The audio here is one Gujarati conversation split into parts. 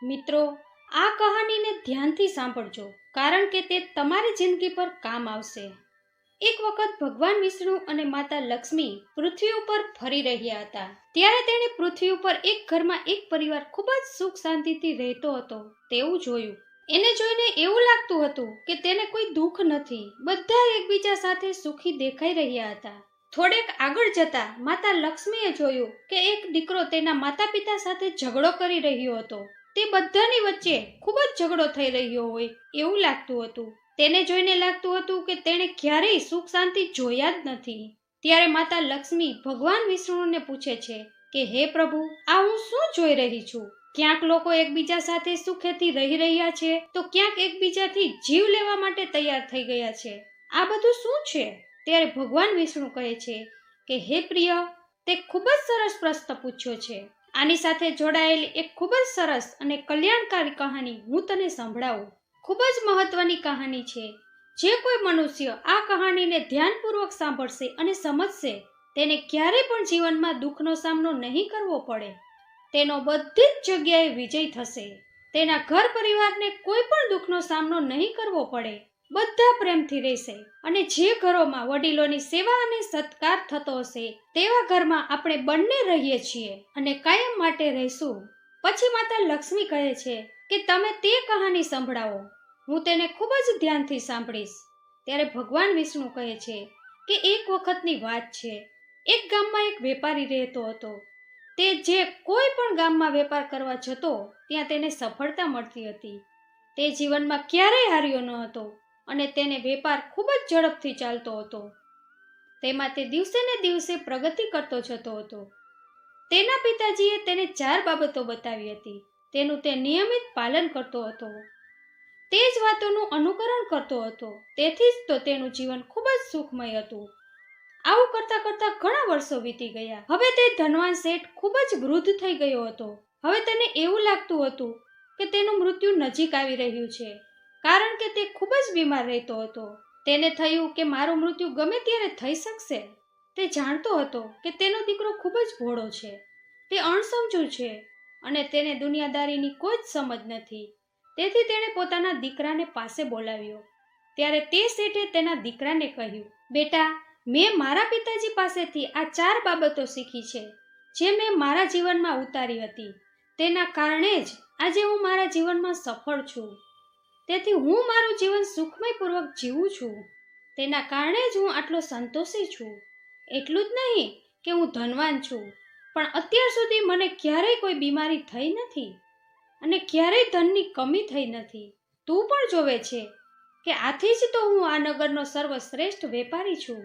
મિત્રો, આ કહાનીને ધ્યાનથી સાંભળજો, કારણ કે તે તમારી જિંદગી પર કામ આવશે. એક વખત ભગવાન વિષ્ણુ અને માતા લક્ષ્મી પૃથ્વી ઉપર ફરી રહ્યા હતા. ત્યારે તેણે પૃથ્વી ઉપર એક ઘરમાં એક પરિવાર ખૂબ જ સુખ શાંતિથી રહેતો હતો તેવું જોયું. એને જોઈને એવું લાગતું હતું કે તેને કોઈ દુઃખ નથી. બધા એકબીજા સાથે સુખી દેખાઈ રહ્યા હતા. થોડેક આગળ જતા માતા લક્ષ્મીએ જોયું કે એક દીકરો તેના માતા પિતા સાથે ઝઘડો કરી રહ્યો હતો. તે બધાની વચ્ચે ખૂબ જ ઝઘડો થઈ રહ્યો હોય એવું લાગતું હતું. તેને જોઈને લાગતું હતું કે તેણે ક્યારેય સુખ શાંતિ જોયા જ નથી. ત્યારે માતા લક્ષ્મી ભગવાન વિષ્ણુને પૂછે છે કે હે પ્રભુ, આ હું શું જોઈ રહી છું? ક્યાંક લોકો એકબીજા સાથે સુખેથી રહી રહ્યા છે તો ક્યાંક એકબીજાથી જીવ લેવા માટે તૈયાર થઈ ગયા છે. આ બધું શું છે? ત્યારે ભગવાન વિષ્ણુ કહે છે કે હે પ્રિય, તે ખૂબ જ સરસ પ્રશ્ન પૂછ્યો છે. આની સાથે જોડાયેલી એક ખૂબ જ સરસ અને કલ્યાણકારી કહાની હું તને સંભળાવું. ખૂબ જ મહત્વની કહાની છે. જે કોઈ મનુષ્ય આ કહાનીને ધ્યાનપૂર્વક સાંભળશે અને સમજશે, તેને ક્યારેય પણ જીવનમાં દુઃખનો સામનો નહીં કરવો પડે. તેનો બધી જ જગ્યાએ વિજય થશે. તેના ઘર પરિવારને કોઈ પણ દુઃખનો સામનો નહીં કરવો પડે. બધા પ્રેમથી રહેશે. અને જે ઘરોમાં વડીલોની સેવા અને સત્કાર થતો હશે તેવા ઘરમાં આપણે બંને રહીએ છીએ અને કાયમ માટે રહીશું. પછી માતા લક્ષ્મી કહે છે કે તમે તે કહાની સંભળાવો, હું તેને ખૂબ જ ધ્યાનથી સાંભળીશ. ત્યારે ભગવાન વિષ્ણુ કહે છે કે એક વખતની વાત છે. એક ગામમાં એક વેપારી રહેતો હતો. તે જે કોઈ પણ ગામમાં વેપાર કરવા જતો ત્યાં તેને સફળતા મળતી હતી. તે જીવનમાં ક્યારેય હાર્યો ન હતો અને તેને વેપાર ખૂબ જ ઝડપથી ચાલતો હતો. તેમાં તે દિવસે ને દિવસે પ્રગતિ કરતો જતો હતો. તેના પિતાજીએ તેને 4 બાબતો બતાવી હતી. તેનું તે નિયમિત પાલન કરતો હતો. તે જ વાતોનું અનુકરણ કરતો હતો. તેથી જ તો તેનું જીવન ખૂબ જ સુખમય હતું. આવું કરતા કરતા ઘણા વર્ષો વીતી ગયા. હવે તે ધનવાન શેઠ ખૂબ જ વૃદ્ધ થઈ ગયો હતો. હવે તેને એવું લાગતું હતું કે તેનું મૃત્યુ નજીક આવી રહ્યું છે, કારણ કે તે ખૂબ જ બીમાર રહેતો હતો. તેને થયું કે મારું મૃત્યુ ગમે ત્યારે થઈ શકશે. તે જાણતો હતો કે તેનો દીકરો ખૂબ જ ભોળો છે. તે અણસમજુ છે અને તેને દુનિયાદારીની કોઈ જ સમજ નથી. તેથી તેણે પોતાના દીકરાને પાસે બોલાવ્યો. ત્યારે તે શેઠે તેના દીકરાને કહ્યું, બેટા, મેં મારા પિતાજી પાસેથી આ 4 બાબતો શીખી છે, જે મેં મારા જીવનમાં ઉતારી હતી. તેના કારણે જ આજે હું મારા જીવનમાં સફળ છું. તેથી હું મારું જીવન સુખમયપૂર્વક જીવું છું. તેના કારણે જ હું આટલો સંતોષી છું. એટલું જ નહીં કે હું ધનવાન છું, પણ અત્યાર સુધી મને ક્યારેય કોઈ બીમારી થઈ નથી અને ક્યારેય ધનની કમી થઈ નથી. તું પણ જોવે છે કે આથી જ તો હું આ નગરનો સર્વશ્રેષ્ઠ વેપારી છું.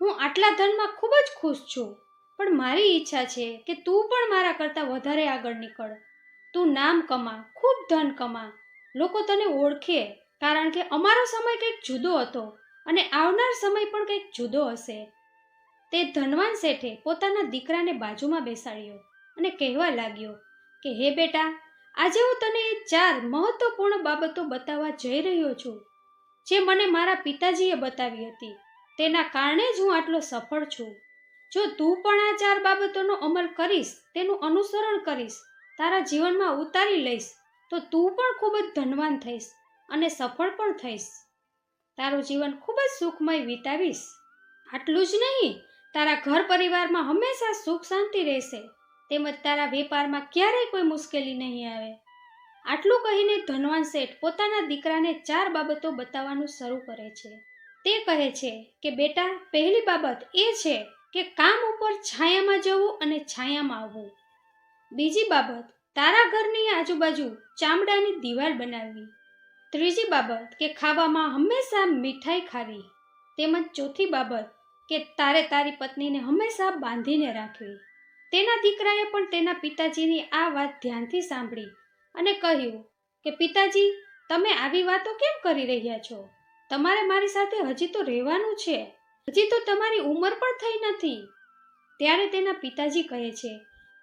હું આટલા ધનમાં ખૂબ જ ખુશ છું, પણ મારી ઈચ્છા છે કે તું પણ મારા કરતાં વધારે આગળ નીકળ. તું નામ કમા, ખૂબ ધન કમા, લોકો તને ઓળખે, કારણ કે અમારો સમય કંઈક જુદો હતો અને આવનાર સમય પણ કંઈક જુદો હશે. તે ધનવાન શેઠે પોતાના દીકરાને બાજુમાં બેસાડ્યો અને કહેવા લાગ્યો કે હે બેટા, આજે હું તને એ 4 મહત્વપૂર્ણ બાબતો બતાવવા જઈ રહ્યો છું, જે મને મારા પિતાજીએ બતાવી હતી. તેના કારણે જ હું આટલો સફળ છું. જો તું પણ આ 4 બાબતોનો અમલ કરીશ, તેનું અનુસરણ કરીશ, તારા જીવનમાં ઉતારી લઈશ, તો તું પણ ખૂબ જ ધનવાન થઈશ અને સફળ પણ થઈશ. તારું જીવન ખૂબ જ સુખમય વિતાવીશ. આટલું જ નહીં, તારા ઘર પરિવારમાં હંમેશા સુખ શાંતિ રહેશે, તેમજ તારા વેપારમાં ક્યારેય કોઈ મુશ્કેલી નહીં આવે. આટલું કહીને ધનવાન શેઠ પોતાના દીકરાને 4 બાબતો બતાવવાનું શરૂ કરે છે. તે કહે છે કે બેટા, પહેલી બાબત એ છે કે કામ ઉપર છાયામાં જવું અને છાયામાં આવવું. બીજી બાબત, તારા ઘરની આજુબાજુ ચામડાની દિવાલ બનાવવી. ત્રીજી બાબત કે ખાવામાં હંમેશા મીઠાઈ ખાવી. તેમજ ચોથી બાબત કે તારે તારી પત્નીને હંમેશા બાંધીને રાખવી. તેના દીકરાએ પણ તેના પિતાજીની આ વાત ધ્યાનથી સાંભળી અને કહ્યું કે પિતાજી, તમે આવી વાતો કેમ કરી રહ્યા છો? તમારે મારી સાથે હજી તો રહેવાનું છે. હજી તો તમારી ઉંમર પણ થઈ નથી. ત્યારે તેના પિતાજી કહે છે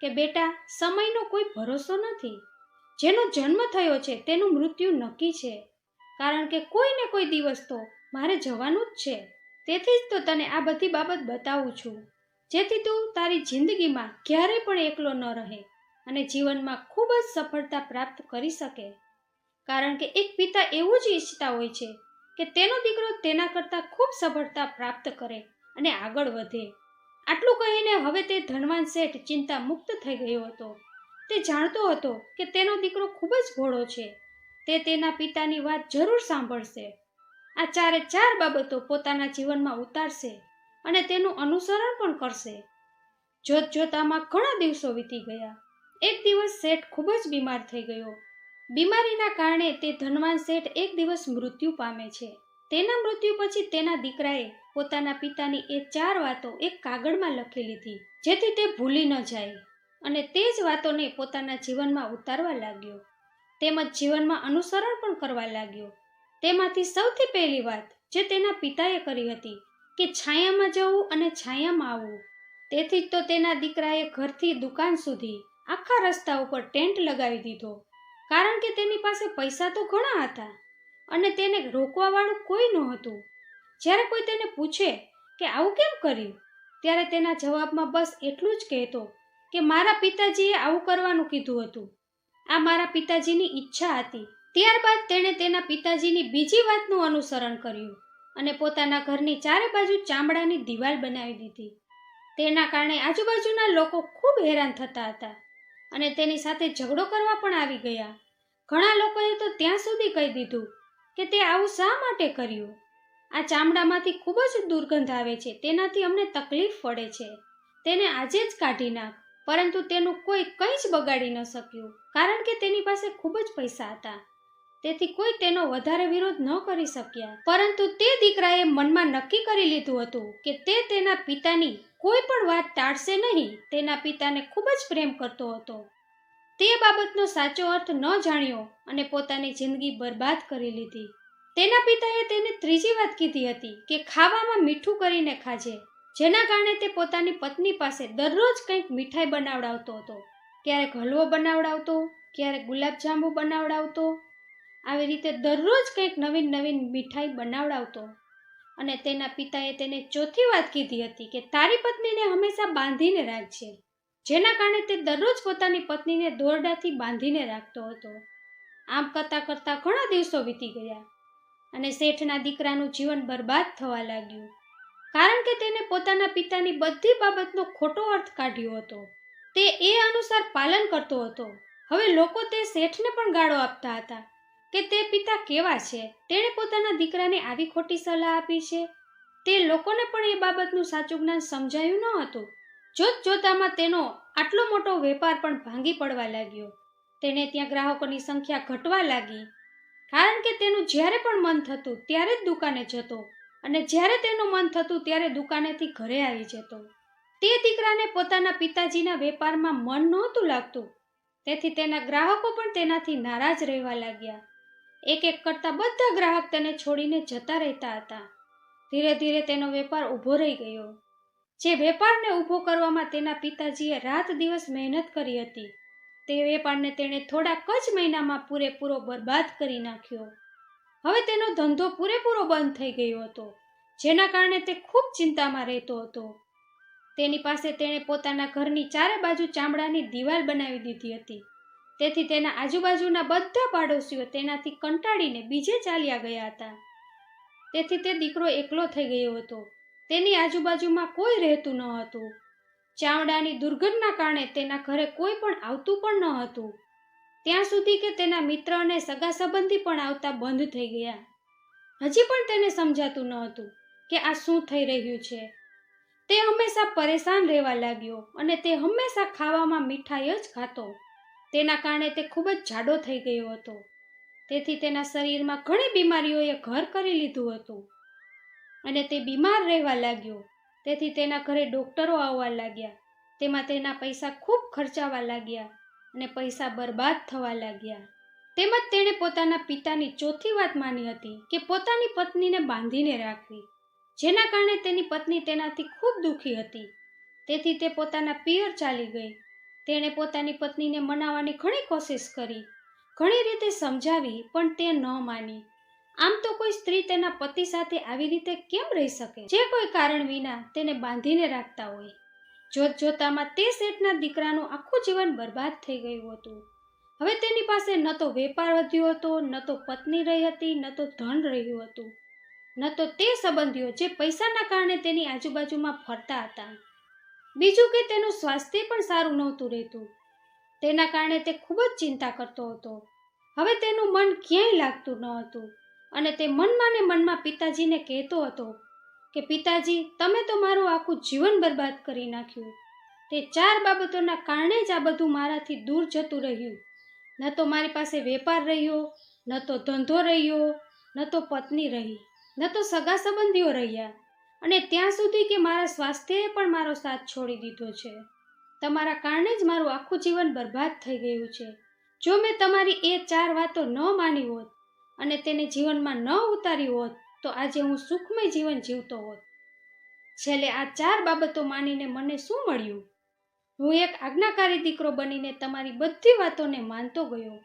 કે બેટા, સમયનો કોઈ ભરોસો નથી. જેનો જન્મ થયો છે તેનું મૃત્યુ નક્કી છે, કારણ કે કોઈ ને કોઈ દિવસ તો મારે જવાનું જ છે. તેથી જ તો તને આ બધી બાબત બતાવું છું, જેથી તું તારી જિંદગીમાં ક્યારેય પણ એકલો ન રહે અને જીવનમાં ખૂબ જ સફળતા પ્રાપ્ત કરી શકે. કારણ કે એક પિતા એવું જ ઈચ્છતા હોય છે કે તેનો દીકરો તેના કરતાં ખૂબ સફળતા પ્રાપ્ત કરે અને આગળ વધે. આટલું કહીને હવે તે ધનવાન શેઠ ચિંતા મુક્ત થઈ ગયો હતો. તે જાણતો હતો કે તેનો દીકરો ખૂબ જ ભોળો છે. તે તેના પિતાની વાત જરૂર સાંભળશે. આ ચારે ચાર બાબતો પોતાના જીવનમાં ઉતારશે અને તેનું અનુસરણ પણ કરશે. જોત જોતામાં ઘણા દિવસો વીતી ગયા. એક દિવસ શેઠ ખૂબ જ બીમાર થઈ ગયો. બીમારીના કારણે તે ધનવાન શેઠ એક દિવસ મૃત્યુ પામે છે. તેના મૃત્યુ પછી તેના દીકરાએ પોતાના પિતાની એ ચાર વાતો એક કાગળમાં લખી લીધી, જેથી તે ભૂલી ન જાય, અને તે જ વાતોને પોતાના જીવનમાં ઉતારવા લાગ્યો, તેમજ જીવનમાં અનુસરણ પણ કરવા લાગ્યો. તેમાંથી સૌથી પહેલી વાત જે તેના પિતાએ કરી હતી કે છાયામાં જવું અને છાયામાં આવવું. તેથી જ તો તેના દીકરાએ ઘરથી દુકાન સુધી આખા રસ્તા ઉપર ટેન્ટ લગાવી દીધો, કારણ કે તેની પાસે પૈસા તો ઘણા હતા અને તેને રોકવાવાળું કોઈ નહોતું. જ્યારે કોઈ તેને પૂછે કે આવું કેમ કર્યું, ત્યારે તેના જવાબમાં બસ એટલું જ કહેતો કે મારા પિતાજીએ આવું કરવાનું કીધું હતું, આ મારા પિતાજીની ઈચ્છા હતી. ત્યારબાદ તેણે તેના પિતાજીની બીજી વાતનું અનુસરણ કર્યું અને પોતાના ઘરની ચારે બાજુ ચામડાની દિવાલ બનાવી દીધી. તેના કારણે આજુબાજુના લોકો ખૂબ હેરાન થતા હતા અને તેની સાથે ઝઘડો કરવા પણ આવી ગયા. ઘણા લોકોએ તો ત્યાં સુધી કહી દીધું કે તે આવું શા માટે કર્યું? આ ચામડામાંથી ખૂબ જ દુર્ગંધ આવે છે, તેનાથી અમને તકલીફ પડે છે, તેને આજે જ કાઢી નાખ. પરંતુ તેનું કોઈ કંઈ જ બગાડી ન શક્યું, કારણ કે તેની પાસે ખૂબ જ પૈસા હતા. તેથી કોઈ તેનો વધારે વિરોધ ન કરી શક્યા. પરંતુ તે દીકરાએ મનમાં નક્કી કરી લીધું હતું કે તે તેના પિતાની કોઈ પણ વાત ટાળશે નહીં. તેના પિતાને ખૂબ જ પ્રેમ કરતો હતો. તે બાબતનો સાચો અર્થ ન જાણ્યો અને પોતાની જિંદગી બરબાદ કરી લીધી. તેના પિતાએ તેને ત્રીજી વાત કીધી હતી કે ખાવામાં મીઠું કરીને ખાજે, જેના કારણે તે પોતાની પત્ની પાસે દરરોજ કંઈક મીઠાઈ બનાવડાવતો હતો. ક્યારેક હલવો બનાવડાવતો, ક્યારેક ગુલાબજાંબુ બનાવડાવતો. આવી રીતે દરરોજ કંઈક નવીન નવીન મીઠાઈ બનાવડાવતો. અને તેના પિતાએ તેને ચોથી વાત કીધી હતી કે તારી પત્નીને હંમેશા બાંધીને રાખજે, જેના કારણે તે દરરોજ પોતાની પત્નીને દોરડાથી બાંધીને રાખતો હતો. આમ કરતાં કરતાં ઘણા દિવસો વીતી ગયા અને શેઠના દીકરાનું જીવન બરબાદ થવા લાગ્યું, કારણ કે તેને પોતાના પિતાની બધી બાબતનો ખોટો અર્થ કાઢ્યો હતો. તે એ અનુસાર પાલન કરતો હતો. હવે લોકો તે શેઠને પણ ગાળો આપતા હતા કે તે પિતા કેવા છે, તેણે પોતાના દીકરાને આવી ખોટી સલાહ આપી છે. તે લોકોને પણ એ બાબતનું સાચું જ્ઞાન સમજાયું ન હતું. જોત જોતામાં તેનો આટલો મોટો વેપાર પણ ભાંગી પડવા લાગ્યો. તેને ત્યાં ગ્રાહકોની સંખ્યા ઘટવા લાગી, કારણ કે તેનું જ્યારે પણ મન થતું ત્યારે જ દુકાને જતો અને જ્યારે તેનું મન થતું ત્યારે દુકાનેથી ઘરે આવી જતો. તે દીકરાને પોતાના પિતાજીના વેપારમાં મન નહોતું લાગતું, તેથી તેના ગ્રાહકો પણ તેનાથી નારાજ રહેવા લાગ્યા. એક એક કરતા બધા ગ્રાહક તેને છોડીને જતા રહેતા હતા. ધીરે ધીરે તેનો વેપાર ઊભો રહી ગયો. જે વેપારને ઊભો કરવામાં તેના પિતાજીએ રાત દિવસ મહેનત કરી હતી, તે વેપારને તેણે થોડાક જ મહિનામાં પૂરેપૂરો બરબાદ કરી નાખ્યો. હવે તેનો ધંધો પૂરેપૂરો બંધ થઈ ગયો હતો, જેના કારણે તે ખૂબ ચિંતામાં રહેતો હતો. તેની પાસે તેણે પોતાના ઘરની ચારે બાજુ ચામડાની દિવાલ બનાવી દીધી હતી. તેથી તેના આજુબાજુના બધા પાડોશીઓ તેનાથી કંટાળીને બીજે ચાલ્યા ગયા હતા. તેથી તે દીકરો એકલો થઈ ગયો હતો. તેની આજુબાજુમાં કોઈ રહેતું ન હતું. ચામડાની દુર્ગંધના કારણે તેના ઘરે કોઈ પણ આવતું પણ ન હતું, ત્યાં સુધી કે તેના મિત્ર અને સગા સંબંધી પણ આવતા બંધ થઈ ગયા. હજી પણ તેને સમજાતું ન હતું કે આ શું થઈ રહ્યું છે. તે હંમેશા પરેશાન રહેવા લાગ્યો અને તે હંમેશા ખાવામાં મીઠાઈ જ ખાતો. તેના કારણે તે ખૂબ જ જાડો થઈ ગયો હતો. તેથી તેના શરીરમાં ઘણી બીમારીઓએ ઘર કરી લીધું હતું અને તે બીમાર રહેવા લાગ્યો. તેથી તેના ઘરે ડોક્ટરો આવવા લાગ્યા. તેમાં તેના પૈસા ખૂબ ખર્ચાવા લાગ્યા અને પૈસા બરબાદ થવા લાગ્યા. તેમજ તેણે પોતાના પિતાની ચોથી વાત માની હતી કે પોતાની પત્નીને બાંધીને રાખવી, જેના કારણે તેની પત્ની તેનાથી ખૂબ દુઃખી હતી. તેથી તે પોતાના પિયર ચાલી ગઈ. તેણે પોતાની પત્નીને મનાવવાની ઘણી કોશિશ કરી, ઘણી રીતે સમજાવી, પણ તે ન માની. આમ તો કોઈ સ્ત્રી તેના પતિ સાથે આવી રીતે કેમ રહી શકે, જે કોઈ કારણ વિના તેને બાંધીને રાખતા હોય. જોત જોતામાં તે શેઠના દીકરાનું આખું જીવન બરબાદ થઈ ગયું હતું. હવે તેની પાસે ન તો વેપાર વધ્યો હતો, ન તો પત્ની રહી હતી, ન તો ધન રહ્યું હતું, ન તો તે સંબંધીઓ જે પૈસાના કારણે તેની આજુબાજુમાં ફરતા હતા. બીજું કે તેનું સ્વાસ્થ્ય પણ સારું નહોતું રહેતું. તેના કારણે તે ખૂબ જ ચિંતા કરતો હતો. હવે તેનું મન ક્યાંય લાગતું ન હતું અને તે મનમાં ને મનમાં પિતાજીને કહેતો હતો કે પિતાજી, તમે તો મારું આખું જીવન બરબાદ કરી નાખ્યું. તે 4 બાબતોના કારણે જ આ બધું મારાથી દૂર જતું રહ્યું. ન તો મારી પાસે વેપાર રહ્યો, ન તો ધંધો રહ્યો, ન તો પત્ની રહી, ન તો સગા સંબંધીઓ રહ્યા, અને ત્યાં સુધી કે મારા સ્વાસ્થ્યએ પણ મારો સાથ છોડી દીધો છે. તમારા કારણે જ મારું આખું જીવન બરબાદ થઈ ગયું છે. જો મેં તમારી એ 4 વાતો ન માની હોત અને તેને જીવનમાં ન ઉતારી હોત તો આજે હું સુખમય જીવન જીવતો હોત. છેલ્લે આ 4 બાબતો માનીને મને શું મળ્યું? હું એક આજ્ઞાકારી દીકરો બનીને તમારી બધી વાતોને માનતો ગયો,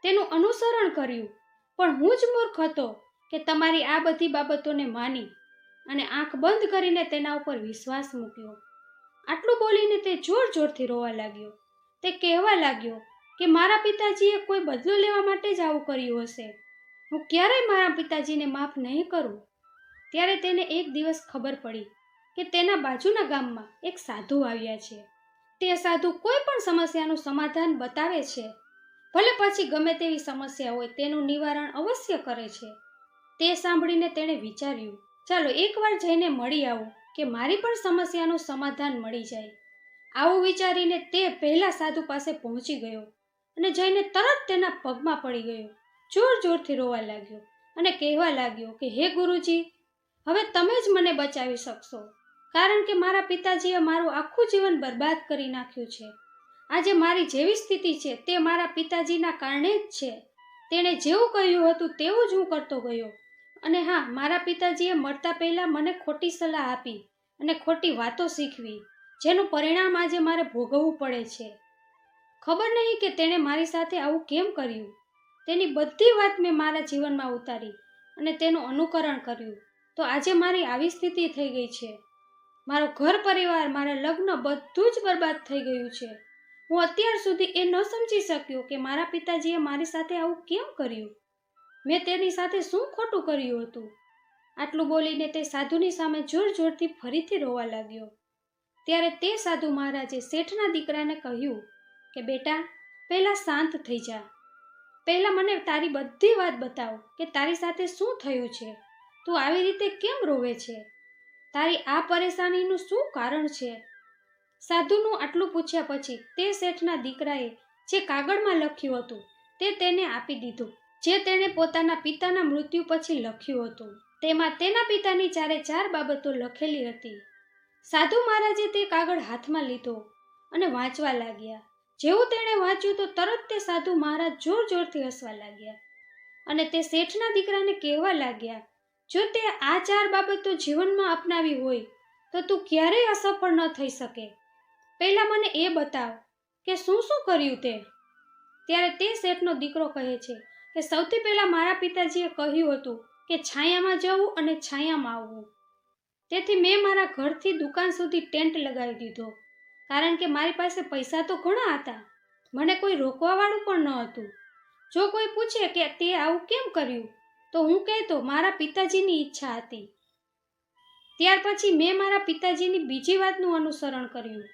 તેનું અનુસરણ કર્યું, પણ હું જ મૂર્ખ હતો કે તમારી આ બધી બાબતોને માની અને આંખ બંધ કરીને તેના ઉપર વિશ્વાસ મૂક્યો. આટલું બોલીને તે જોર જોરથી રોવા લાગ્યો. તે કહેવા લાગ્યો કે મારા પિતાજીએ કોઈ બદલો લેવા માટે જ આવું કર્યું હશે. હું ક્યારેય મારા પિતાજીને માફ નહીં કરું. ત્યારે તેને એક દિવસ ખબર પડી કે તેના બાજુના ગામમાં એક સાધુ આવ્યા છે. તે સાધુ કોઈ પણ સમસ્યાનું સમાધાન બતાવે છે. ભલે પછી ગમે તેવી સમસ્યા હોય તેનું નિવારણ અવશ્ય કરે છે. તે સાંભળીને તેણે વિચાર્યું, ચાલો એકવાર જઈને મળી આવું કે મારી પણ સમસ્યાનું સમાધાન મળી જાય. આવું વિચારીને તે પહેલા સાધુ પાસે પહોંચી ગયો અને જઈને તરત તેના પગમાં પડી ગયો. જોર જોરથી રોવા લાગ્યો અને કહેવા લાગ્યો કે હે ગુરુજી, હવે તમે જ મને બચાવી શકશો, કારણ કે મારા પિતાજીએ મારું આખું જીવન બરબાદ કરી નાખ્યું છે. આજે મારી જેવી સ્થિતિ છે તે મારા પિતાજીના કારણે જ છે. તેણે જેવું કહ્યું હતું તેવું જ હું કરતો ગયો. અને હા, મારા પિતાજીએ મરતા પહેલા મને ખોટી સલાહ આપી અને ખોટી વાતો શીખવી, જેનું પરિણામ આજે મારે ભોગવવું પડે છે. ખબર નહીં કે તેણે મારી સાથે આવું કેમ કર્યું. તેની બધી વાત મેં મારા જીવનમાં ઉતારી અને તેનું અનુકરણ કર્યું, તો આજે મારી આવી સ્થિતિ થઈ ગઈ છે. મારો ઘર પરિવાર, મારા લગ્ન બધું જ બરબાદ થઈ ગયું છે. હું અત્યાર સુધી એ ન સમજી શક્યો કે મારા પિતાજીએ મારી સાથે આવું કેમ કર્યું. મેં તેની સાથે શું ખોટું કર્યું હતું. આટલું બોલીને તે સાધુની સામે જોર જોરથી ફરીથી રોવા લાગ્યો. ત્યારે તે સાધુ મહારાજે શેઠના દીકરાને કહ્યું કે બેટા, પહેલા શાંત થઈ જા. પહેલા મને તારી બધી વાત બતાવ કે તારી સાથે શું થયું છે. તું આવી રીતે કેમ રોવે છે? તારી આ પરેશાનીનું શું કારણ છે? સાધુનું આટલું પૂછ્યા પછી તે શેઠના દીકરાએ જે કાગળમાં લખ્યું હતું તે તેને આપી દીધું, જે તેણે પોતાના પિતાના મૃત્યુ પછી લખ્યું હતું. તેમાં તેના પિતાની 4 બાબતો લખેલી હતી. સાધુ મહારાજે તે કાગળ હાથમાં લીધો અને વાંચવા લાગ્યા. જેવું તેણે વાંચ્યું તો તરત તે સાધુ મહારાજ જોર જોરથી હસવા લાગ્યા અને તે શેઠના દીકરાને કહેવા લાગ્યા, જો તે આ 4 બાબતો જીવનમાં અપનાવી હોય તો તું ક્યારેય અસફળ ન થઈ શકે. પહેલા મને એ બતાવ કે શું શું કર્યું તે. ત્યારે તે શેઠનો દીકરો કહે છે કે સૌથી પહેલા મારા પિતાજીએ કહ્યું હતું કે છાયામાં જવું અને છાયામાં આવવું. તેથી મેં મારા ઘરથી દુકાન સુધી ટેન્ટ લગાવી દીધો, કારણ કે મારી પાસે પૈસા તો ઘણા હતા. મને કોઈ રોકવાવાળું પણ ન હતું. જો કોઈ પૂછે કે તે આવું કેમ કર્યું તો હું કહેતો મારા પિતાજીની ઈચ્છા હતી. ત્યાર પછી મેં મારા પિતાજીની બીજી વાતનું અનુસરણ કર્યું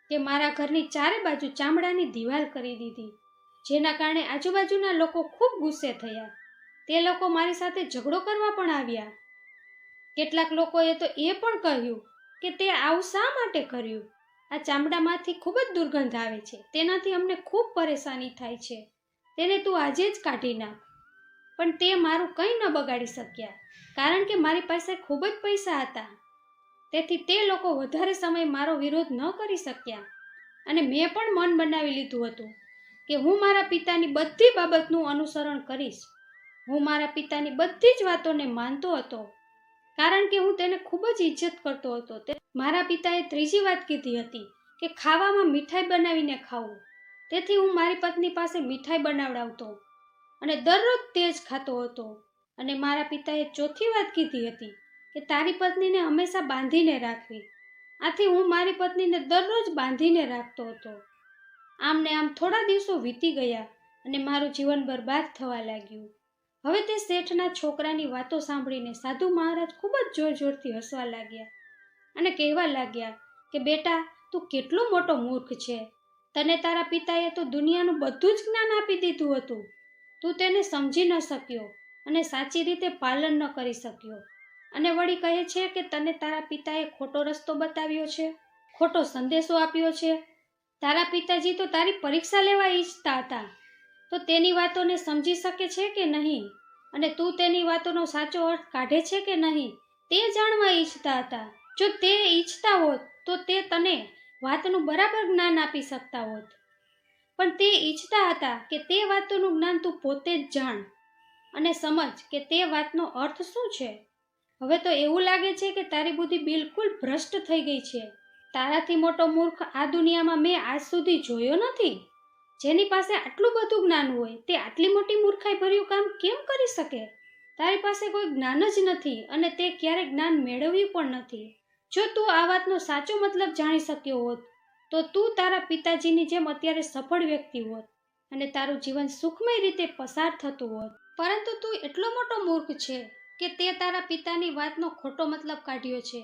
કે મારા ઘરની 4 બાજુ ચામડાની દિવાલ કરી દીધી, જેના કારણે આજુબાજુના લોકો ખૂબ ગુસ્સે થયા. તે લોકો મારી સાથે ઝઘડો કરવા પણ આવ્યા. કેટલાક લોકોએ તો એ પણ કહ્યું કે તે આવું શા માટે કર્યું. આ ચામડામાંથી ખૂબ જ દુર્ગંધ આવે છે, તેનાથી અમને ખૂબ પરેશાની થાય છે, તેને તું આજે જ કાઢી નાખ. પણ તે મારું કંઈ ન બગાડી શક્યા, કારણ કે મારી પાસે ખૂબ જ પૈસા હતા. તેથી તે લોકો વધારે સમય મારો વિરોધ ન કરી શક્યા. અને મેં પણ મન બનાવી લીધું હતું કે હું મારા પિતાની બધી બાબતનું અનુસરણ કરીશ. હું મારા પિતાની બધી જ વાતોને માનતો હતો, કારણ કે હું તેને ખૂબ જ ઇજ્જત કરતો હતો. મારા પિતાએ ત્રીજી વાત કીધી હતી કે ખાવામાં મીઠાઈ બનાવીને ખાવું. તેથી હું મારી પત્ની પાસે મીઠાઈ બનાવડાવતો અને દરરોજ તે જ ખાતો હતો. અને મારા પિતાએ ચોથી વાત કીધી હતી કે તારી પત્નીને હંમેશા બાંધીને રાખવી. આથી હું મારી પત્નીને દરરોજ બાંધીને રાખતો હતો. આમ ને આમ થોડા દિવસો વીતી ગયા અને મારું જીવન બરબાદ થવા લાગ્યું. હવે તે શેઠના છોકરાની વાતો સાંભળીને સાધુ મહારાજ ખૂબ જ જોર જોરથી હસવા લાગ્યા અને કહેવા લાગ્યા કે બેટા, તું કેટલો મોટો મૂર્ખ છે. તને તારા પિતાએ તો દુનિયાનું બધું જ જ્ઞાન આપી દીધું હતું. તું તેને સમજી ન શક્યો અને સાચી રીતે પાલન ન કરી શક્યો, અને વળી કહે છે કે તને તારા પિતાએ ખોટો રસ્તો બતાવ્યો છે, ખોટો સંદેશો આપ્યો છે. તારા પિતાજી તો તારી પરીક્ષા લેવા ઈચ્છતા હતા, તો તેની વાતોને સમજી શકે છે કે નહીં, અને તું તેની વાતોનો સાચો અર્થ કાઢે છે કે નહીં, તે જાણવા ઈચ્છતા હતા. જો તે ઈચ્છતા હોત તો તે તને વાતનું બરાબર જ્ઞાન આપી શકતા હોત, પણ તે ઈચ્છતા હતા કે તે વાતોનું જ્ઞાન તું પોતે જ જાણ અને સમજ કે તે વાતનો અર્થ શું છે. હવે તો એવું લાગે છે કે તારી બુદ્ધિ બિલકુલ ભ્રષ્ટ થઈ ગઈ છે. તારાથી મોટો મૂર્ખ આ દુનિયામાં મેં આજ સુધી જોયો નથી. જેની પાસે આટલું બધું જ્ઞાન હોય તે આટલી મોટી મૂર્ખાઈ ભર્યું કામ કેમ કરી શકે? તારી પાસે કોઈ જ્ઞાન જ નથી અને તે ક્યારેય જ્ઞાન મેળવ્યું પણ નથી. જો તું આ વાતનો સાચો મતલબ જાણી શક્યો હોત તો તું તારા પિતાજીની જેમ અત્યારે સફળ વ્યક્તિ હોત અને તારું જીવન સુખમય રીતે પસાર થતું હોત. પરંતુ તું એટલો મોટો મૂર્ખ છે કે તે તારા પિતાની વાતનો ખોટો મતલબ કાઢ્યો છે.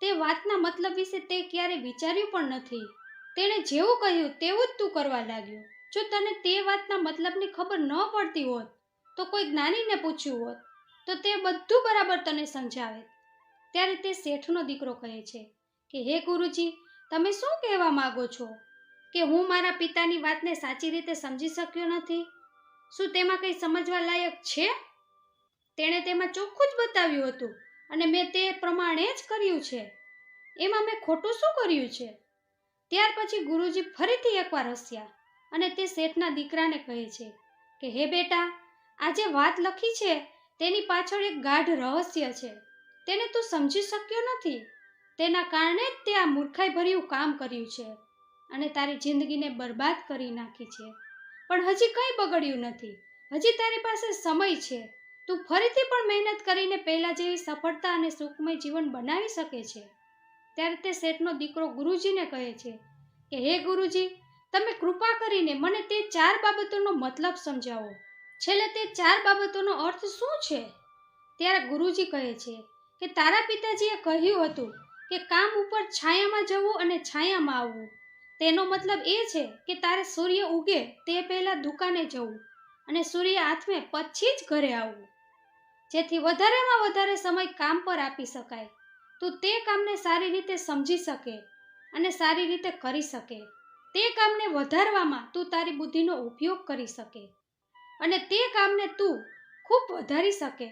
તે વાતના મતલબ વિશે તે ક્યારેય વિચાર્યું પણ નથી. તેણે જેવું કહ્યું તેવું જ તું કરવા લાગ્યો. જો તને તે વાતના મતલબની ખબર ન પડતી હોત તો કોઈ જ્ઞાનીને પૂછ્યું હોત તો તે બધું બરાબર તને સમજાવે. ત્યારે તે શેઠનો દીકરો કહે છે કે હે ગુરુજી, તમે શું કહેવા માંગો છો કે હું મારા પિતાની વાતને સાચી રીતે સમજી શક્યો નથી? શું તેમાં કંઈ સમજવા લાયક છે? તેણે તેમાં ચોખ્ખું જ બતાવ્યું હતું અને મેં તે પ્રમાણે જ કર્યું છે. એમાં મેં ખોટું શું કર્યું છે? ત્યાર પછી ગુરુજી ફરીથી એકવાર હસ્યા અને તે શેઠના દીકરાને કહે છે કે હે બેટા, આ જે વાત લખી છે તેની પાછળ એક ગાઢ રહસ્ય છે. તેને તું સમજી શક્યો નથી. તેના કારણે જ તે આ મૂર્ખાઈ ભર્યું કામ કર્યું છે અને તારી જિંદગીને બરબાદ કરી નાખી છે. પણ હજી કંઈ બગડ્યું નથી. હજી તારી પાસે સમય છે. તું ફરીથી પણ મહેનત કરીને પહેલા જેવી સફળતા અને સુખમય જીવન બનાવી શકે છે. ત્યારે તે શેઠનો દીકરો ગુરુજીને કહે છે કે હે ગુરુજી, તમે કૃપા કરીને મને તે 4 બાબતોનો મતલબ સમજાવો. છેલ્લે તે 4 બાબતોનો અર્થ શું છે? ત્યારે ગુરુજી કહે છે કે તારા પિતાજીએ કહ્યું હતું કે કામ ઉપર છાયામાં જવું અને છાયામાં આવવું. તેનો મતલબ એ છે કે તારે સૂર્ય ઉગે તે પહેલા દુકાને જવું અને સૂર્ય આથમે પછી જ ઘરે આવવું, જેથી વધારેમાં વધારે સમય કામ પર આપી શકાય. તું તે કામને સારી રીતે સમજી શકે અને સારી રીતે કરી શકે. તે કામને વધારવામાં તું તારી બુદ્ધિનો ઉપયોગ કરી શકે અને તે કામને તું ખૂબ વધારી શકે.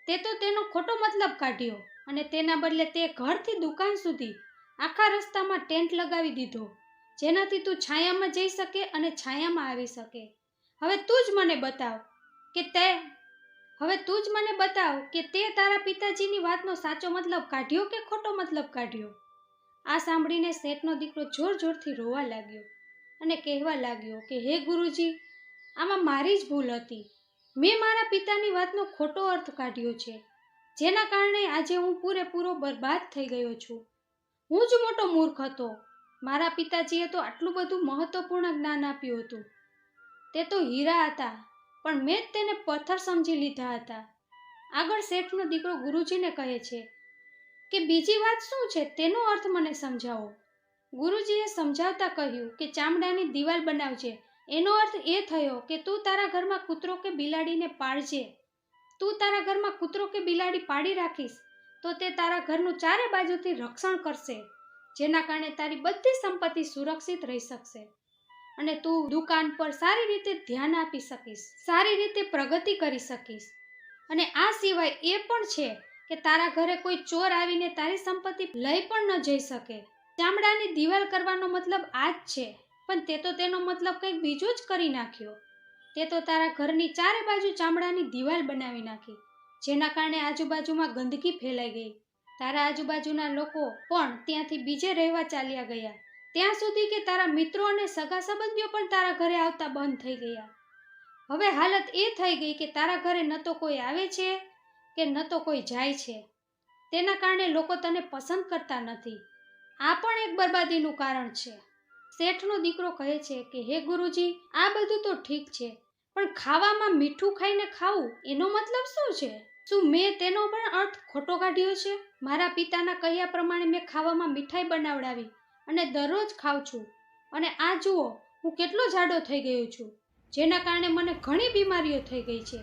તે તો તેનો ખોટો મતલબ કાઢ્યો અને તેના બદલે તે ઘરથી દુકાન સુધી આખા રસ્તામાં ટેન્ટ લગાવી દીધો, જેનાથી તું છાયામાં જઈ શકે અને છાયામાં આવી શકે. હવે તું જ મને બતાવ કે તે તારા પિતાજીની વાતનો સાચો મતલબ કાઢ્યો કે ખોટો મતલબ કાઢ્યો. આ સાંભળીને શેઠનો દીકરો જોર જોરથી રોવા લાગ્યો અને કહેવા લાગ્યો કે હે ગુરુજી, આમાં મારી જ ભૂલ હતી. મેં મારા પિતાની વાતનો ખોટો અર્થ કાઢ્યો છે, જેના કારણે આજે હું પૂરેપૂરો બરબાદ થઈ ગયો છું. હું જ મોટો મૂર્ખ હતો. મારા પિતાજીએ તો આટલું બધું મહત્વપૂર્ણ જ્ઞાન આપ્યું હતું. તે તો હીરા હતા, પણ મેં જ તેને પથ્થર સમજી લીધા હતા. આગળ શેઠનો દીકરો ગુરુજીને કહે છે કે બીજી વાત શું છે તેનો અર્થ મને સમજાવો. ગુરુજીએ સમજાવતા કહ્યું કે ચામડાની દિવાલ બનાવજે. એનો અર્થ એ થયો કે તું તારા ઘરમાં કૂતરો કે બિલાડીને પાળજે. તું તારા ઘરમાં કૂતરો કે બિલાડી પાડી રાખીશ તો તે તારા ઘરનું ચારે બાજુથી રક્ષણ કરશે, જેના કારણે તારી બધી સંપત્તિ સુરક્ષિત રહી શકશે અને તું દુકાન પર સારી રીતે ધ્યાન આપી શકીશ, સારી રીતે પ્રગતિ કરી શકીશ. અને આ સિવાય એ પણ છે કે તારા ઘરે કોઈ ચોર આવીને તારી સંપત્તિ લઈ પણ ન જઈ શકે. ચામડાની દિવાલ કરવાનો મતલબ આ જ છે, પણ તે તો તેનો મતલબ કંઈક બીજો જ કરી નાખ્યો. તે તો તારા ઘરની ચારે બાજુ ચામડાની દિવાલ બનાવી નાખી, જેના કારણે આજુબાજુમાં ગંદકી ફેલાઈ ગઈ. તારા આજુબાજુના લોકો પણ ત્યાંથી બીજે રહેવા ચાલ્યા ગયા, ત્યાં સુધી કે તારા મિત્રો અને સગા સંબંધીઓ પણ તારા ઘરે આવતા બંધ થઈ ગયા. હવે હાલત એ થઈ ગઈ કે તારા ઘરે ન તો કોઈ આવે છે કે ન તો કોઈ જાય છે. તેના કારણે લોકો તને પસંદ કરતા નથી. આ પણ એક બરબાદીનું કારણ છે. શેઠનો દીકરો કહે છે કે હે ગુરુજી, આ બધું તો ઠીક છે, પણ ખાવામાં મીઠું ખાઈને ખાવું એનો મતલબ શું છે? શું મેં તેનો પણ અર્થ ખોટો કાઢ્યો છે? મારા પિતાના કહ્યા પ્રમાણે મેં ખાવામાં મીઠાઈ બનાવડાવી અને દરરોજ ખાઉં છું, અને આ જુઓ હું કેટલો જાડો થઈ ગયો છું, જેના કારણે મને ઘણી બીમારીઓ થઈ ગઈ છે.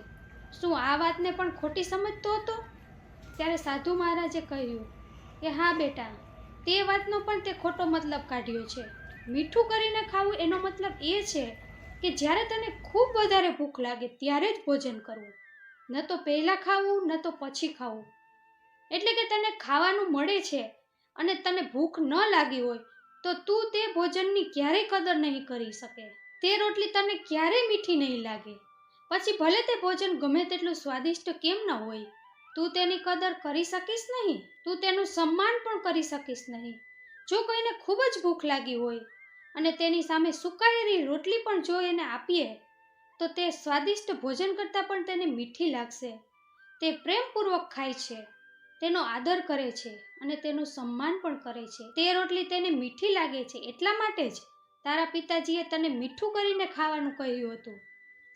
શું આ વાતને પણ ખોટી સમજતો હતો? ત્યારે સાધુ મહારાજે કહ્યું કે હા બેટા, તે વાતનો પણ તે ખોટો મતલબ કાઢ્યો છે. મીઠું કરીને ખાવું એનો મતલબ એ છે કે જ્યારે તને ખૂબ વધારે ભૂખ લાગે ત્યારે જ ભોજન કરવું, ન તો પહેલાં ખાવું ન તો પછી ખાવું. એટલે કે તને ખાવાનું મળે છે અને તને ભૂખ ન લાગી હોય તો તું તે ભોજનની ક્યારેય કદર નહીં કરી શકે. તે રોટલી તને ક્યારેય મીઠી નહીં લાગે. પછી ભલે તે ભોજન ગમે તેટલું સ્વાદિષ્ટ કેમ ન હોય, તું તેની કદર કરી શકીશ નહીં, તું તેનું સન્માન પણ કરી શકીશ નહીં. જો કોઈને ખૂબ જ ભૂખ લાગી હોય અને તેની સામે સુકાયેલી રોટલી પણ જો એને આપીએ તો તે સ્વાદિષ્ટ ભોજન કરતાં પણ તેને મીઠી લાગશે. તે પ્રેમપૂર્વક ખાય છે, તેનો આદર કરે છે અને તેનું સન્માન પણ કરે છે. તે રોટલી તેને મીઠી લાગે છે એટલા માટે જ તારા પિતાજીએ તને મીઠું કરીને ખાવાનું કહ્યું હતું,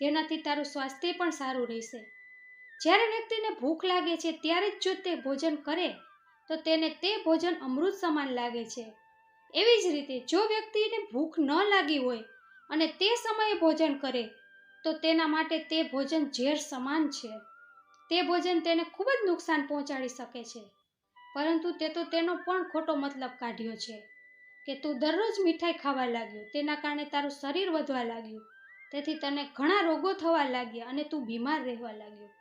જેનાથી તારું સ્વાસ્થ્ય પણ સારું રહેશે. જ્યારે વ્યક્તિને ભૂખ લાગે છે ત્યારે જ જો તે ભોજન કરે તો તેને તે ભોજન અમૃત સમાન લાગે છે. એવી જ રીતે જો વ્યક્તિને ભૂખ ન લાગી હોય અને તે સમયે ભોજન કરે તો તેના માટે તે ભોજન ઝેર સમાન છે. તે ભોજન તેને ખૂબ જ નુકસાન પહોંચાડી શકે છે. પરંતુ તે તો તેનો પણ ખોટો મતલબ કાઢ્યો છે કે તું દરરોજ મીઠાઈ ખાવા લાગ્યો, તેના કારણે તારું શરીર વધવા લાગ્યું, તેથી તને ઘણા રોગો થવા લાગ્યા અને તું બીમાર રહેવા લાગ્યો,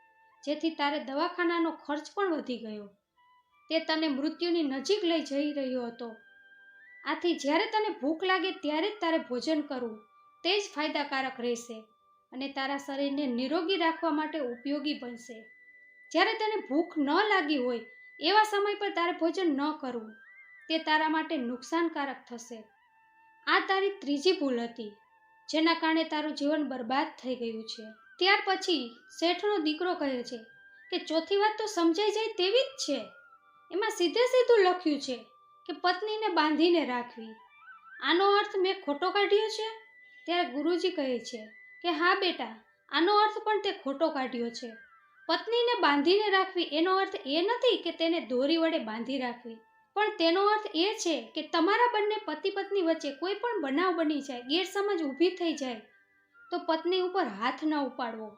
જેથી તારે દવાખાનાનો ખર્ચ પણ વધી ગયો. તે તને મૃત્યુની નજીક લઈ જઈ રહ્યો હતો. આથી જ્યારે તને ભૂખ લાગે ત્યારે જ તારે ભોજન કરવું, તે જ ફાયદાકારક રહેશે અને તારા શરીરને નિરોગી રાખવા માટે ઉપયોગી બનશે. જ્યારે તને ભૂખ ન લાગી હોય એવા સમય પર તારે ભોજન ન કરવું, તે તારા માટે નુકસાનકારક થશે. આ તારી ત્રીજી ભૂલ હતી, જેના કારણે તારું જીવન બરબાદ થઈ ગયું છે. ત્યાર પછી શેઠનો દીકરો કહે છે કે ચોથી વાત તો સમજાઈ જાય તેવી જ છે. એમાં સીધે સીધું લખ્યું છે કે પત્નીને બાંધીને રાખવી. આનો અર્થ મેં ખોટો કાઢ્યો છે? ત્યારે ગુરુજી કહે છે કે હા બેટા, આનો અર્થ પણ તે ખોટો કાઢ્યો છે. પત્નીને બાંધીને રાખવી એનો અર્થ એ નથી કે તેને દોરી વડે બાંધી રાખવી, પણ તેનો અર્થ એ છે કે તમારા બંને પતિ પત્ની વચ્ચે કોઈ પણ બનાવ બની જાય, ગેરસમજ ઊભી થઈ જાય તો પત્ની ઉપર હાથ ન ઉપાડવો.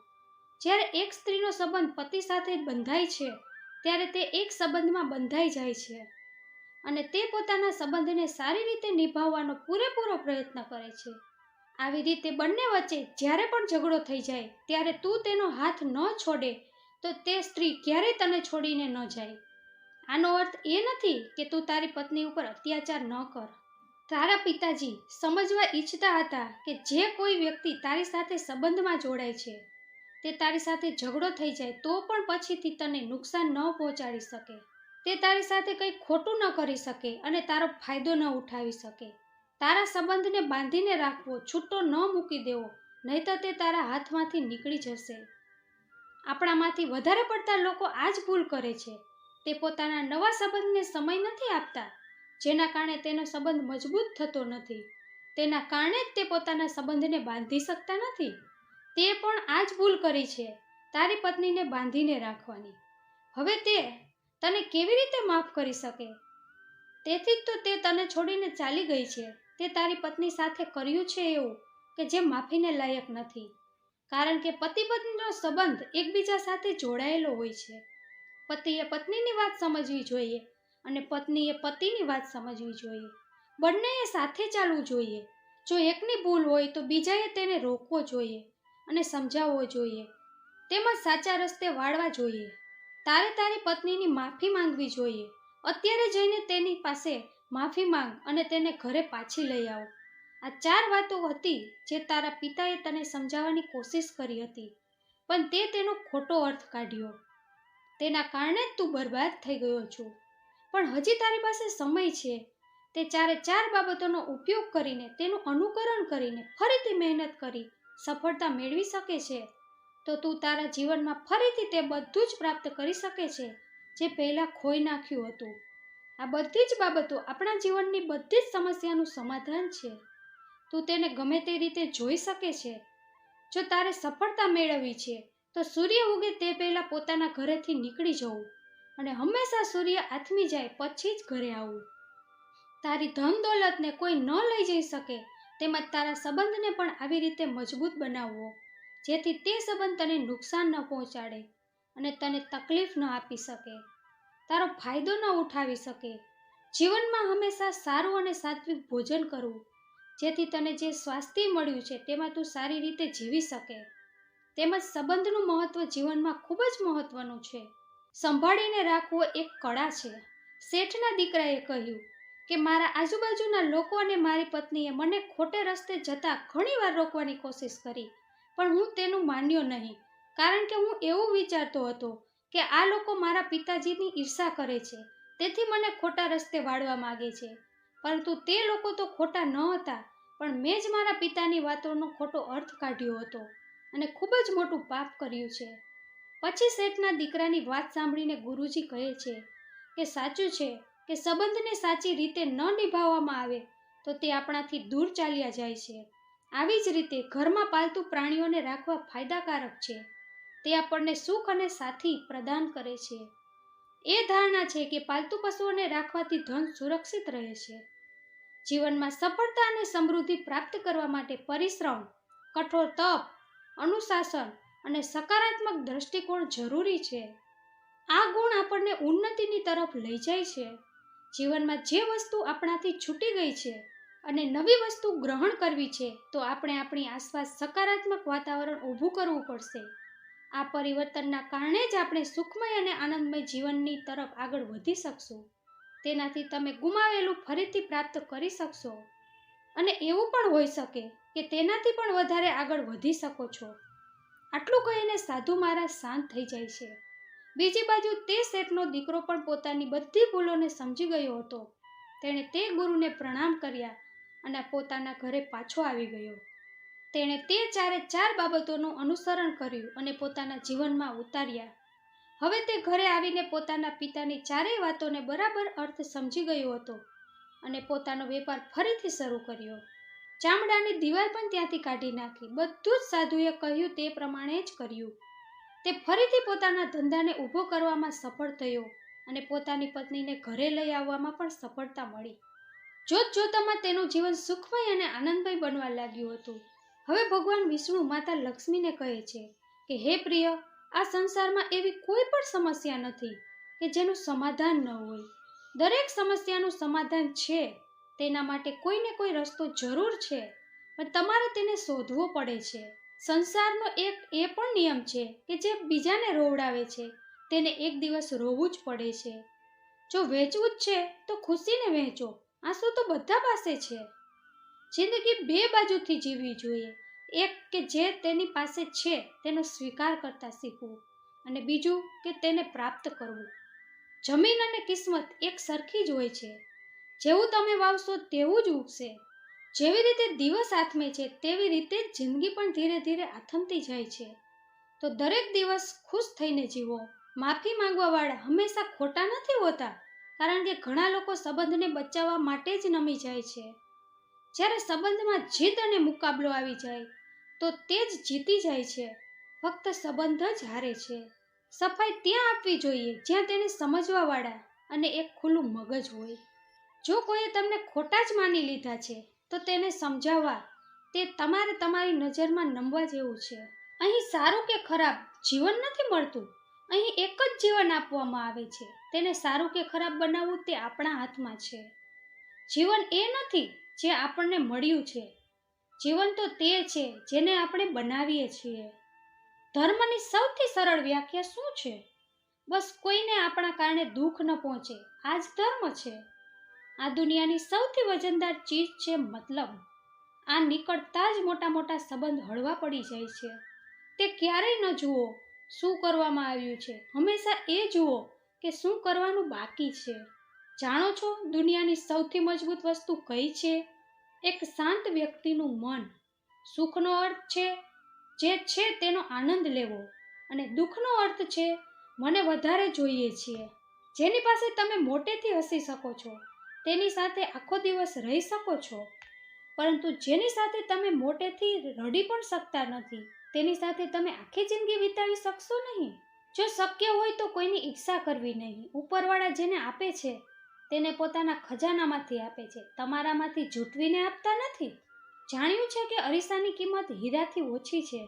જ્યારે એક સ્ત્રીનો સંબંધ પતિ સાથે બંધાય છે ત્યારે તે એક સંબંધમાં બંધાઈ જાય છે અને તે પોતાના સંબંધને સારી રીતે નિભાવવાનો પૂરેપૂરો પ્રયત્ન કરે છે. આવી રીતે બંને વચ્ચે જ્યારે પણ ઝઘડો થઈ જાય ત્યારે તું તેનો હાથ ન છોડે તો તે સ્ત્રી ક્યારેય તને છોડીને ન જાય. આનો અર્થ એ નથી કે તું તારી પત્ની ઉપર અત્યાચાર ન કર. તારા પિતાજી સમજવા ઈચ્છતા હતા કે જે કોઈ વ્યક્તિ તારી સાથે સંબંધમાં જોડાય છે તે તારી સાથે ઝઘડો થઈ જાય તો પણ પછીથી તને નુકસાન ન પહોંચાડી શકે, તે તારી સાથે કંઈ ખોટું ન કરી શકે અને તારો ફાયદો ન ઉઠાવી શકે. તારા સંબંધને બાંધીને રાખવો, છૂટો ન મૂકી દેવો, નહીંતર તે તારા હાથમાંથી નીકળી જશે. આપણામાંથી વધારે પડતા લોકો આ જ ભૂલ કરે છે. તે પોતાના નવા સંબંધને સમય નથી આપતા, જેના કારણે તેનો સંબંધ મજબૂત થતો નથી. તેના કારણે જ તે પોતાના સંબંધને બાંધી શકતા નથી. તે પણ આ જ ભૂલ કરી છે, તારી પત્નીને બાંધીને રાખવાની. હવે તે તને કેવી રીતે માફ કરી શકે? તેથી જ તો તે તને છોડીને ચાલી ગઈ છે. તે તારી પત્ની સાથે કર્યું છે એવું કે જે માફીને લાયક નથી, કારણ કે પતિ પત્નીનો સંબંધ એકબીજા સાથે જોડાયેલો હોય છે. પતિએ પત્નીની વાત સમજવી જોઈએ અને પત્નીએ પતિની વાત સમજવી જોઈએ. બંનેએ સાથે ચાલવું જોઈએ. જો એકની ભૂલ હોય તો બીજાએ તેને રોકવો જોઈએ અને સમજાવવો જોઈએ, તેમજ સાચા રસ્તે વાળવા જોઈએ. તારે તારી પત્નીની માફી માંગવી જોઈએ. અત્યારે જઈને તેની પાસે માફી માંગ અને તેને ઘરે પાછી લઈ આવો. આ 4 વાતો હતી જે તારા પિતાએ તને સમજાવવાની કોશિશ કરી હતી, પણ તે તેનો ખોટો અર્થ કાઢ્યો. તેના કારણે જ તું બરબાદ થઈ ગયો છું. પણ હજી તારી પાસે સમય છે. તે 4 બાબતોનો ઉપયોગ કરીને, તેનું અનુકરણ કરીને, ફરીથી મહેનત કરી સફળતા મેળવી શકે છે. તો તું તારા જીવનમાં ફરીથી તે બધું જ પ્રાપ્ત કરી શકે છે જે પહેલાં ખોઈ નાખ્યું હતું. આ બધી જ બાબતો આપણા જીવનની બધી જ સમસ્યાનું સમાધાન છે. તું તેને ગમે તે રીતે જોઈ શકે છે. જો તારે સફળતા મેળવવી છે તો સૂર્ય ઉગે તે પહેલા પોતાના ઘરેથી નીકળી જવું અને હંમેશા સૂર્ય આથમી જાય પછી જ ઘરે આવવું. તારી ધન દોલતને કોઈ ન લઈ જઈ શકે તેમજ તારા સંબંધને પણ આવી રીતે મજબૂત બનાવવો જેથી તે સંબંધ તને નુકસાન ન પહોંચાડે અને તને તકલીફ ન આપી શકે, તારો ફાયદો ન ઉઠાવી શકે. જીવનમાં હંમેશા સારું અને સાત્વિક ભોજન કરવું જેથી તને જે સ્વાસ્થ્ય મળ્યું છે તેમાં તું સારી રીતે જીવી શકે. તેમજ સંબંધનું મહત્વ જીવનમાં ખૂબ જ મહત્વનું છે. સંભાળીને રાખવો એક કળા છે. શેઠના દીકરાએ કહ્યું કે મારા આજુબાજુના લોકો અને મારી પત્નીએ મને ખોટે રસ્તે જતા ઘણીવાર રોકવાની કોશિશ કરી, પણ હું તેનું માન્યો નહીં, કારણ કે હું એવું વિચારતો હતો કે આ લોકો મારા પિતાજીની ઈર્ષા કરે છે, તેથી મને ખોટા રસ્તે વાળવા માંગે છે. પરંતુ તે લોકો તો ખોટા ન હતા, પણ મેં જ મારા પિતાની વાતોનો ખોટો અર્થ કાઢ્યો હતો અને ખૂબ જ મોટું પાપ કર્યું છે. પછી શેઠના દીકરાની વાત સાંભળીને ગુરુજી કહે છે કે સાચું છે કે સંબંધને સાચી રીતે ન નિભાવવામાં આવે તો તે આપણાથી દૂર ચાલ્યા જાય છે. આવી જ રીતે ઘરમાં પાલતુ પ્રાણીઓને રાખવા ફાયદાકારક છે. તે આપણને સુખ અને સાથી પ્રદાન કરે છે. એ ધારણા છે કે પાલતુ પશુઓને રાખવાથી ધન સુરક્ષિત રહે છે. જીવનમાં સફળતા અને સમૃદ્ધિ પ્રાપ્ત કરવા માટે પરિશ્રમ, કઠોર તપ, અનુશાસન અને સકારાત્મક દ્રષ્ટિકોણ જરૂરી છે. આ ગુણ આપણને ઉન્નતિની તરફ લઈ જાય છે. જીવનમાં જે વસ્તુ આપણાથી છૂટી ગઈ છે અને નવી વસ્તુ ગ્રહણ કરવી છે તો આપણે આપણી આસપાસ સકારાત્મક વાતાવરણ ઊભું કરવું પડશે. આ પરિવર્તનના કારણે જ આપણે સુખમય અને આનંદમય જીવનની તરફ આગળ વધી શકશું. તેનાથી તમે ગુમાવેલું ફરીથી પ્રાપ્ત કરી શકશો અને એવું પણ હોઈ શકે કે તેનાથી પણ વધારે આગળ વધી શકો છો. આટલું કહીને સાધુ મહારાજ શાંત થઈ જાય છે. બીજી બાજુ તે શેઠનો દીકરો પણ પોતાની બધી ભૂલોને સમજી ગયો હતો. તેણે તે ગુરુને પ્રણામ કર્યા અને પોતાના ઘરે પાછો આવી ગયો. તેણે તે ચારે ચાર બાબતોનું અનુસરણ કર્યું અને પોતાના જીવનમાં ઉતાર્યા. હવે તે ઘરે આવીને પોતાના પિતાની ચારેય વાતોને બરાબર અર્થ સમજી ગયો હતો અને પોતાનો વેપાર ફરીથી શરૂ કર્યો. ચામડાની દિવાલ પણ ત્યાંથી કાઢી નાખી. બધું જ સાધુએ કહ્યું તે પ્રમાણે જ કર્યું. તે ફરીથી પોતાના ધંધાને ઊભો કરવામાં સફળ થયો અને પોતાની પત્નીને ઘરે લઈ આવવામાં પણ સફળતા મળી. જોતજોતામાં તેનું જીવન સુખમય અને આનંદમય બનવા લાગ્યું હતું. હવે ભગવાન વિષ્ણુ માતા લક્ષ્મીને કહે છે કે હે પ્રિય, આ સંસારમાં એવી કોઈ પણ સમસ્યા નથી કે જેનું સમાધાન ન હોય. દરેક સમસ્યાનું સમાધાન છે. તેના માટે કોઈને કોઈ રસ્તો જરૂર છે, પણ તમારે તેને શોધવો પડે છે. સંસારનો એક એ પણ નિયમ છે કે જે બીજાને રોવડાવે છે તેને એક દિવસ રોવું જ પડે છે. જો વહેંચવું જ છે તો ખુશીને વહેંચો. આંસુ તો બધા પાસે છે. જિંદગી બે બાજુથી જીવવી જોઈએ. એક કે જે તેની પાસે છે તેનો સ્વીકાર કરતા શીખવું અને બીજું કે તેને પ્રાપ્ત કરવું. જમીન અને કિસ્મત એક સરખી જ હોય છે. જેવું તમે વાવશો તેવું જ ઉગશે. જેવી રીતે દિવસ આથમે છે તેવી રીતે જ જિંદગી પણ ધીરે ધીરે આથમતી જાય છે. તો દરેક દિવસ ખુશ થઈને જીવો. માફી માંગવાવાળા હંમેશા ખોટા નથી હોતા, કારણ કે ઘણા લોકો સંબંધને બચાવવા માટે જ નમી જાય છે. જ્યારે સંબંધમાં જીદ અને મુકાબલો આવી જાય તો તે જ જીતી જાય છે. ફક્ત સંબંધ જ હારે છે. સફાઈ ત્યાં આપવી જોઈએ જ્યાં તેને સમજવાવાળા અને એક ખુલ્લું મગજ હોય. જો કોઈએ તમને ખોટા જ માની લીધા છે તો તેને સમજાવવા તે તમારે તમારી નજરમાં નમવા જેવું છે. અહીં સારું કે ખરાબ જીવન નથી મળતું. અહીં એક જ જીવન આપવામાં આવે છે. તેને સારું કે ખરાબ બનાવવું તે આપણા હાથમાં છે. જીવન એ નથી જે આપણને મળ્યું છે. જીવન તો તે છે જેને આપણે બનાવીએ છીએ. ધર્મની સૌથી સરળ વ્યાખ્યા શું છે? બસ કોઈને આપણા કારણે દુઃખ ન પહોંચે, આ જ ધર્મ છે. આ દુનિયાની સૌથી વજનદાર ચીજ છે મતલબ. આ નીકળતા જ મોટા મોટા સંબંધ હળવા પડી જાય છે. તે ક્યારેય ન જુઓ શું કરવામાં આવ્યું છે, હંમેશા એ જુઓ કે શું કરવાનું બાકી છે. જાણો છો દુનિયાની સૌથી મજબૂત વસ્તુ કઈ છે? એક શાંત વ્યક્તિનું મન. સુખનો અર્થ છે જે છે તેનો આનંદ લેવો અને દુઃખનો અર્થ છે મને વધારે જોઈએ છીએ. જેની પાસે તમે મોટેથી હસી શકો છો, તેની સાથે આખો દિવસ રહી શકો છો, પરંતુ જેની સાથે તમે મોટેથી રડી પણ શકતા નથી, તેની સાથે તમે આખી જિંદગી વિતાવી શકશો નહીં. જો શક્ય હોય તો કોઈની ઈર્ષા કરવી નહીં. ઉપરવાળા જેને આપે છે તેને પોતાના ખજાનામાંથી આપે છે, તમારામાંથી જૂટવીને આપતા નથી. જાણ્યું છે કે અરીસાની કિંમત હીરાથી ઓછી છે,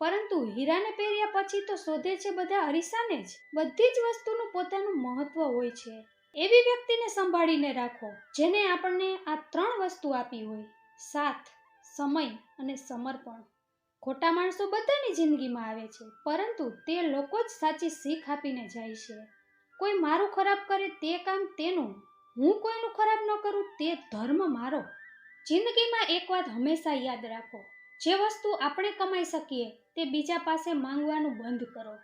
પરંતુ હીરાને પહેર્યા પછી તો શોધે છે બધા અરીસાને જ. બધી જ વસ્તુનું પોતાનું મહત્વ હોય છે. એવી વ્યક્તિને સંભાળીને રાખો જેને આપણને આ 3 વસ્તુ આપી હોય: સાથ, સમય અને સમર્પણ. ખોટા માણસો બધાની જિંદગીમાં આવે છે, પરંતુ તે લોકો જ સાચી શીખ આપીને જાય છે. કોઈ મારું ખરાબ કરે તે કામ તેનું, હું કોઈનું ખરાબ ન કરું તે ધર્મ મારો. જિંદગીમાં એક વાત હંમેશા યાદ રાખો: જે વસ્તુ આપણે કમાઈ શકીએ તે બીજા પાસે માંગવાનું બંધ કરો.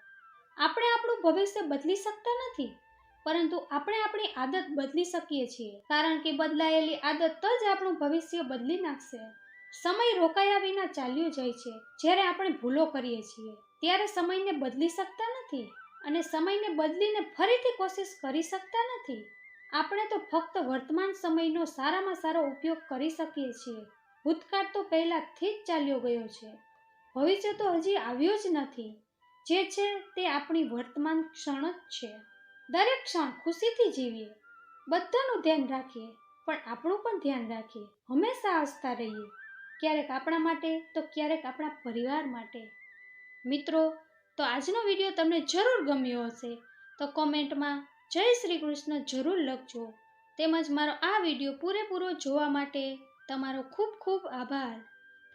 આપણે આપણું ભવિષ્ય બદલી શકતા નથી, પરંતુ આપણે આપણી આદત બદલી શકીએ છીએ, કારણ કે બદલાયેલી આદત જ આપણું ભવિષ્ય બદલી નાખશે. સમય રોકાયા વિના ચાલ્યો જાય છે. જ્યારે આપણે ભૂલો કરીએ છીએ ત્યારે સમયને બદલી શકતા નથી, અને સમયને બદલીને ફરીથી કોશિશ કરી શકતા નથી. આપણે તો ફક્ત વર્તમાન સમયનો સારામાં સારો ઉપયોગ કરી શકીએ છીએ. ભૂતકાળ તો પહેલાથી જ ચાલ્યો ગયો છે, ભવિષ્ય તો હજી આવ્યો જ નથી. જે છે તે આપણી વર્તમાન ક્ષણ જ છે. દરેક ક્ષણ ખુશીથી જીવીએ, બધાનું ધ્યાન રાખીએ, પણ આપણું પણ ધ્યાન રાખીએ. હંમેશા હસતા રહીએ, ક્યારેક આપણા માટે તો ક્યારેક આપણા પરિવાર માટે. મિત્રો, તો આજનો વિડીયો તમને જરૂર ગમ્યો હશે તો કોમેન્ટમાં જય શ્રી કૃષ્ણ જરૂર લખજો. તેમજ મારો આ વિડીયો પૂરેપૂરો જોવા માટે તમારો ખૂબ ખૂબ આભાર.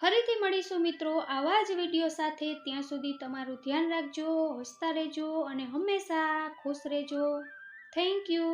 ફરીથી મળીશું મિત્રો આવા જ વિડીયો સાથે. ત્યાં સુધી તમારું ધ્યાન રાખજો, હસતા રહેજો અને હંમેશા ખુશ રહેજો. Thank you.